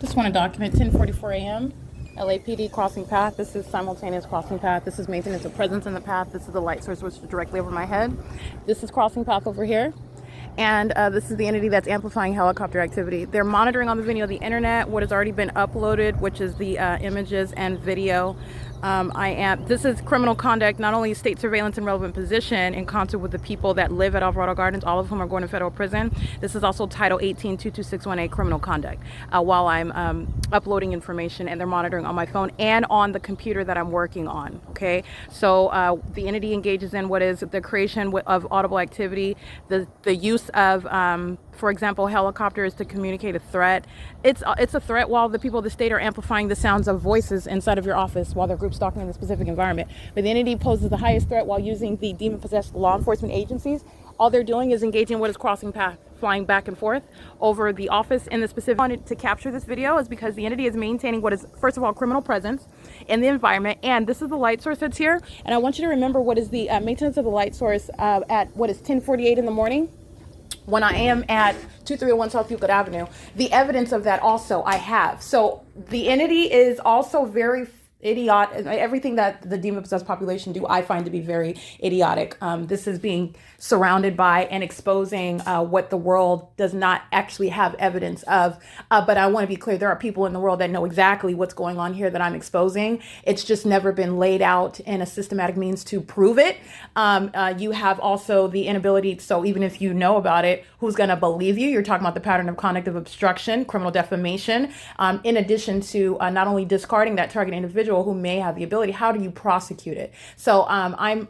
Just want to document 10:44 a.m. LAPD crossing path. This is simultaneous crossing path. This is maintenance of presence in the path. This is the light source which is directly over my head. This is crossing path over here. And this is the entity that's amplifying helicopter activity. They're monitoring on the video the internet, what has already been uploaded, which is the images and video. This is criminal conduct, not only state surveillance and relevant position in concert with the people that live at Alvarado Gardens, all of whom are going to federal prison. This is also Title 18 22618 criminal conduct while I'm uploading information, and they're monitoring on my phone and on the computer that I'm working on. Okay, so the entity engages in what is the creation of audible activity, the use of, for example, helicopters to communicate a threat. It's a threat while the people of the state are amplifying the sounds of voices inside of your office while they're group stalking in a specific environment. But the entity poses the highest threat while using the demon-possessed law enforcement agencies. All they're doing is engaging what is crossing path, flying back and forth over the office in the specific. I wanted to capture this video is because the entity is maintaining what is, first of all, criminal presence in the environment. And this is the light source that's here. And I want you to remember what is the maintenance of the light source at what is 10:48 in the morning. When I am at 2301 South Euclid Avenue, the evidence of that also I have. So the entity is also very idiotic. Everything that the demon-possessed population do, I find to be very idiotic. This is being surrounded by and exposing what the world does not actually have evidence of. But I want to be clear, there are people in the world that know exactly what's going on here that I'm exposing. It's just never been laid out in a systematic means to prove it. You have also the inability, so even if you know about it, who's going to believe you? You're talking about the pattern of conduct of obstruction, criminal defamation, in addition to not only discarding that target individual who may have the ability, how do you prosecute it? So I'm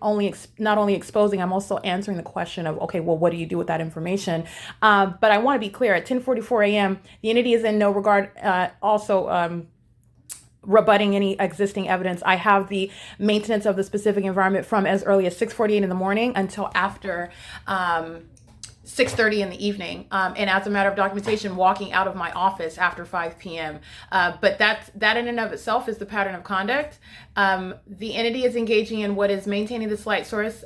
not only exposing, I'm also answering the question of, okay, well, what do you do with that information? But I want to be clear, at 10:44 a.m., the entity is in no regard rebutting any existing evidence. I have the maintenance of the specific environment from as early as 6:48 in the morning until after 6:30 in the evening, and as a matter of documentation, walking out of my office after 5 p.m. But that in and of itself is the pattern of conduct. The entity is engaging in what is maintaining this light source.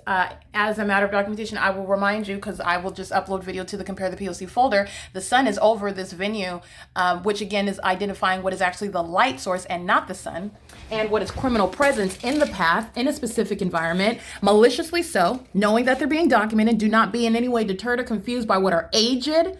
As a matter of documentation, I will remind you, because I will just upload video to the Compare the P.O.C. folder. The sun is over this venue, which again is identifying what is actually the light source and not the sun, and what is criminal presence in the path in a specific environment, maliciously so, knowing that they're being documented. Do not be in any way deterred or confused by what are aged,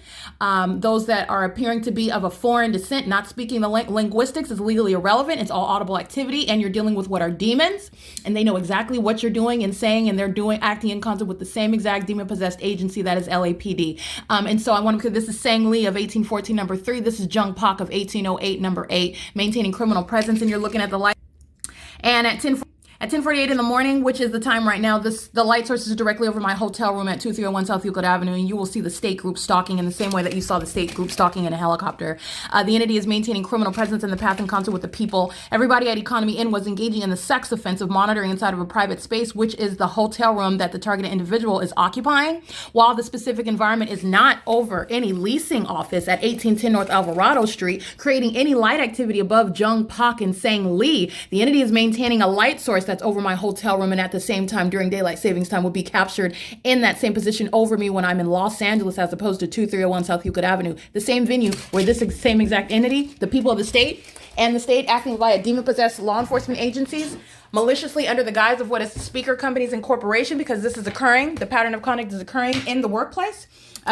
those that are appearing to be of a foreign descent, not speaking the linguistics is legally irrelevant. It's all audible activity, and you're dealing with what are demons, and they know exactly what you're doing and saying, and they're acting in concert with the same exact demon-possessed agency that is LAPD. And so I want to, this is Sang Lee of 1814, number 3. This is Jung Pak of 1808, number 8, maintaining criminal presence, and you're looking at the light. And at 10:48 in the morning, which is the time right now, the light source is directly over my hotel room at 2301 South Euclid Avenue, and you will see the state group stalking in the same way that you saw the state group stalking in a helicopter. The entity is maintaining criminal presence in the path in concert with the people. Everybody at Economy Inn was engaging in the sex offense of monitoring inside of a private space, which is the hotel room that the targeted individual is occupying, while the specific environment is not over any leasing office at 1810 North Alvarado Street, creating any light activity above Jung Pak and Sang Lee. The entity is maintaining a light source that's over my hotel room, and at the same time during daylight savings time will be captured in that same position over me when I'm in Los Angeles, as opposed to 2301 South Euclid Avenue, the same venue where this same exact entity, the people of the state, and the state acting via demon-possessed law enforcement agencies, maliciously under the guise of what is speaker companies and corporation, because this is occurring, the pattern of conduct is occurring in the workplace.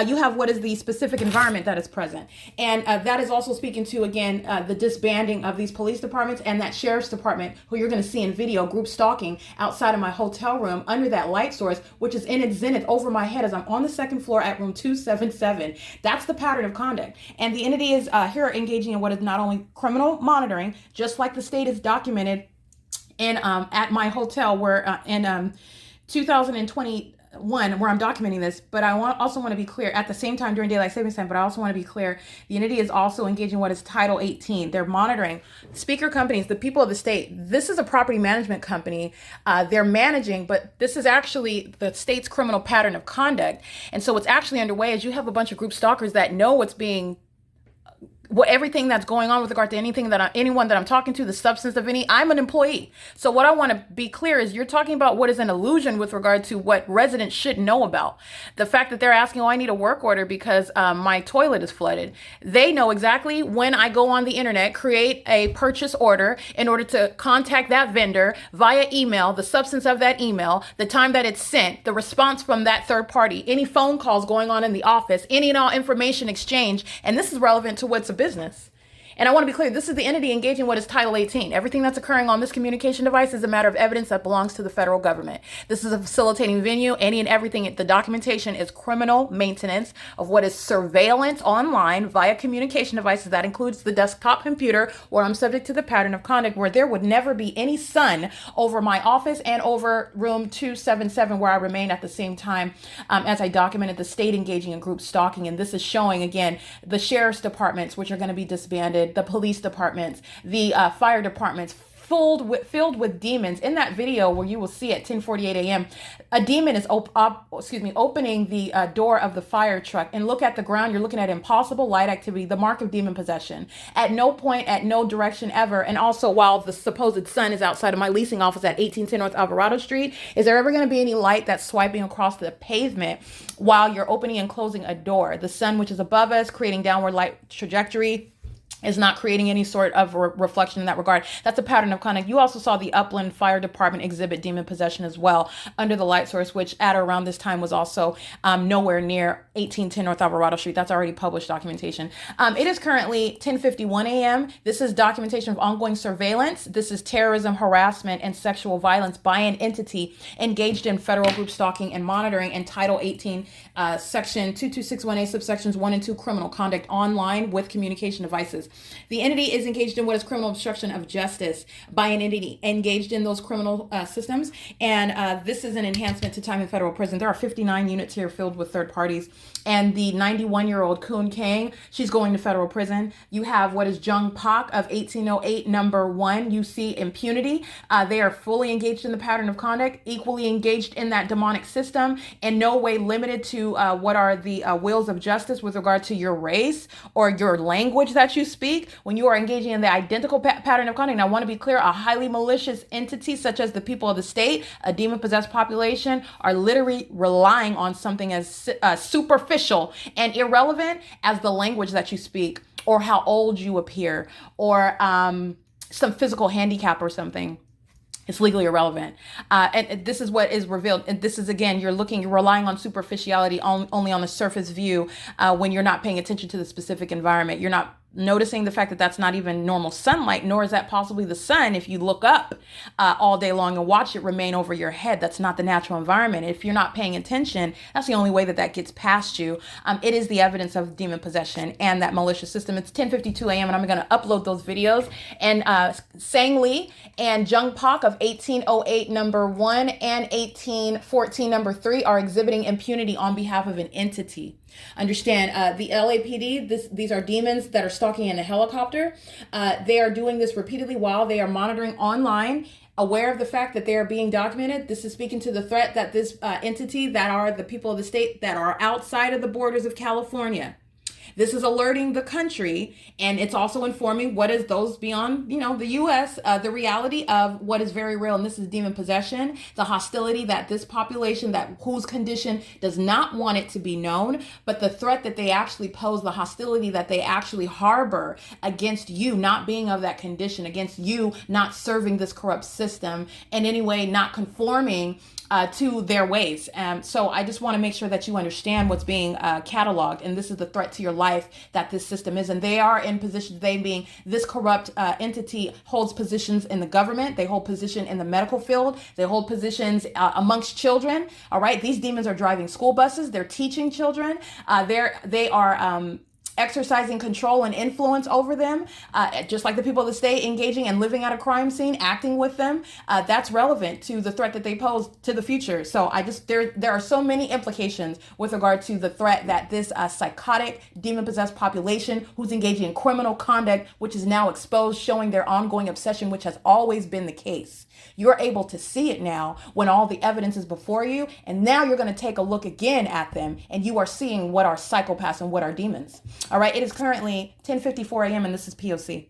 You have what is the specific environment that is present. And that is also speaking to, again, the disbanding of these police departments and that sheriff's department, who you're going to see in video, group stalking outside of my hotel room under that light source, which is in its zenith over my head as I'm on the second floor at room 277. That's the pattern of conduct. And the entity is here engaging in what is not only criminal monitoring, just like the state is documented in at my hotel, where in 2021, where I'm documenting this, but I also want to be clear at the same time during daylight savings time, but I also want to be clear, the entity is also engaging what is Title 18. They're monitoring speaker companies, the people of the state. This is a property management company. They're managing, but this is actually the state's criminal pattern of conduct. And so what's actually underway is you have a bunch of group stalkers that know what's being what everything that's going on with regard to anything that anyone that I'm talking to, the substance of any, I'm an employee. So what I want to be clear is you're talking about what is an illusion with regard to what residents should know about. The fact that they're asking, oh, I need a work order because my toilet is flooded. They know exactly when I go on the internet, create a purchase order in order to contact that vendor via email, the substance of that email, the time that it's sent, the response from that third party, any phone calls going on in the office, any and all information exchange. And this is relevant to what's a business. And I want to be clear, this is the entity engaging what is Title 18. Everything that's occurring on this communication device is a matter of evidence that belongs to the federal government. This is a facilitating venue. Any and everything, the documentation is criminal maintenance of what is surveillance online via communication devices. That includes the desktop computer where I'm subject to the pattern of conduct where there would never be any sun over my office and over room 277 where I remain at the same time as I documented the state engaging in group stalking. And this is showing, again, the sheriff's departments, which are going to be disbanded, the police departments, the fire departments, filled with demons. In that video where you will see at 10:48 a.m., a demon is opening the door of the fire truck. And look at the ground. You're looking at impossible light activity, the mark of demon possession. At no point, at no direction ever. And also, while the supposed sun is outside of my leasing office at 1810 North Alvarado Street, is there ever going to be any light that's swiping across the pavement while you're opening and closing a door? The sun, which is above us, creating downward light trajectory, is not creating any sort of reflection in that regard. That's a pattern of conduct. You also saw the Upland Fire Department exhibit demon possession as well under the light source, which at around this time was also nowhere near 1810 North Alvarado Street. That's already published documentation. It is currently 10:51 a.m. This is documentation of ongoing surveillance. This is terrorism, harassment, and sexual violence by an entity engaged in federal group stalking and monitoring in Title 18, Section 2261A, subsections 1 and 2, criminal conduct online with communication devices. The entity is engaged in what is criminal obstruction of justice by an entity engaged in those criminal systems. And this is an enhancement to time in federal prison. There are 59 units here filled with third parties. And the 91-year-old Kun Kang, she's going to federal prison. You have what is Jung Pak of 1808, number 1. You see impunity. They are fully engaged in the pattern of conduct, equally engaged in that demonic system, in no way limited to what are the wills of justice with regard to your race or your language that you speak. When you are engaging in the identical pattern of conduct. And I want to be clear, a highly malicious entity such as the people of the state, a demon-possessed population, are literally relying on something as superficial and irrelevant as the language that you speak or how old you appear or some physical handicap or something. It's legally irrelevant. And this is what is revealed. And this is, again, you're relying on superficiality only on the surface view when you're not paying attention to the specific environment. You're not noticing the fact that that's not even normal sunlight, nor is that possibly the sun. If you look up all day long and watch it remain over your head, that's not the natural environment. If you're not paying attention, that's the only way that gets past you. It is the evidence of demon possession and that malicious system. It's 10:52 a.m. and I'm going to upload those videos. And Sang Lee and Jung Pak of 1808 number 1 and 1814 number 3 are exhibiting impunity on behalf of an entity. Understand, the LAPD, these are demons that are stalking in a helicopter. They are doing this repeatedly while they are monitoring online, aware of the fact that they are being documented. This is speaking to the threat that this entity, that are the people of the state that are outside of the borders of California. This is alerting the country, and it's also informing what is those beyond, the U.S., the reality of what is very real, and this is demon possession, the hostility that this population, whose condition does not want it to be known, but the threat that they actually pose, the hostility that they actually harbor against you not being of that condition, against you not serving this corrupt system, in any way not conforming to their ways. So I just want to make sure that you understand what's being cataloged, and this is the threat to your life that this system is. And they are in positions, they being this corrupt entity holds positions in the government, they hold position in the medical field, they hold positions amongst children. All right, these demons are driving school buses, they're teaching children, they are exercising control and influence over them, just like the people of the state engaging and living at a crime scene, acting with them. That's relevant to the threat that they pose to the future. So there are so many implications with regard to the threat that this psychotic, demon-possessed population who's engaging in criminal conduct, which is now exposed, showing their ongoing obsession, which has always been the case. You're able to see it now when all the evidence is before you, and now you're going to take a look again at them, and you are seeing what are psychopaths and what are demons. All right, it is currently 10:54 a.m. and this is POC.